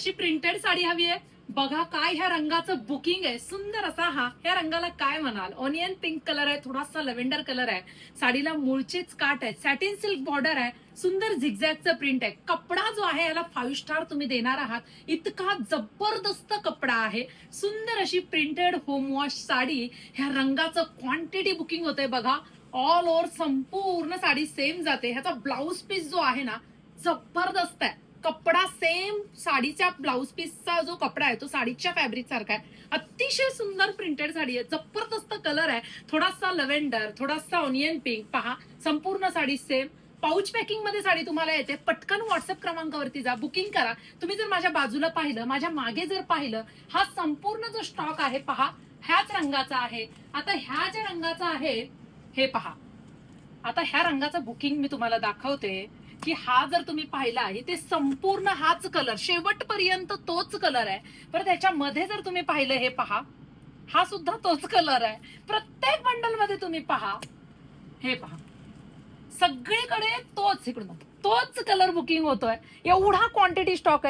अशी प्रिंटेड साडी हवी आहे बघा, काय ह्या रंगाचं बुकिंग आहे, सुंदर असा. ह्या रंगाला काय म्हणाल, ऑनियन पिंक कलर आहे, थोडासा लव्हेंडर कलर आहे. साडीला मूळचेच काठ आहे, सॅटिन सिल्क बॉर्डर आहे, सुंदर झिगझॅगचं प्रिंट आहे. कपडा जो आहे याला 5 स्टार तुम्ही देणार आहात, इतका जबरदस्त कपडा आहे. सुंदर अशी प्रिंटेड होम वॉश साडी, ह्या रंगाचं क्वांटिटी बुकिंग होतंय बघा. ऑल ओव्हर संपूर्ण साडी सेम जाते. ह्याचा ब्लाऊज पीस जो आहे ना, जबरदस्त आहे. कपडा सेम साडीच्या ब्लाऊज पीसचा जो कपडा आहे तो साडीच्या फॅब्रिक सारखा आहे. अतिशय सुंदर प्रिंटेड साडी आहे, जबरदस्त कलर आहे, थोडासा लव्हेंडर, थोडासा ऑनियन पिंक. पहा, संपूर्ण साडी सेम. पाऊच पॅकिंग मध्ये साडी तुम्हाला येते. पटकन व्हॉट्सअप क्रमांकावरती जा, बुकिंग करा. तुम्ही जर माझ्या बाजूला पाहिलं, माझ्या मागे जर पाहिलं, हा संपूर्ण जो स्टॉक आहे पहा, ह्याच रंगाचा आहे. आता ह्या ज्या रंगाचा आहे हे पहा, आता ह्या रंगाचं बुकिंग मी तुम्हाला दाखवते की हा जर तुम्ही पाहिला इथे संपूर्ण हाच कलर, शेवटपर्यंत तोच कलर आहे. परत त्याच्यामध्ये जर तुम्ही पाहिलं, हे पहा, हा सुद्धा तोच कलर आहे. प्रत्येक बंडल मध्ये तुम्ही पहा, हे पहा, सगळीकडे तोच, इकडून तोच कलर बुकिंग होतोय. एवढा क्वांटिटी स्टॉक आहे.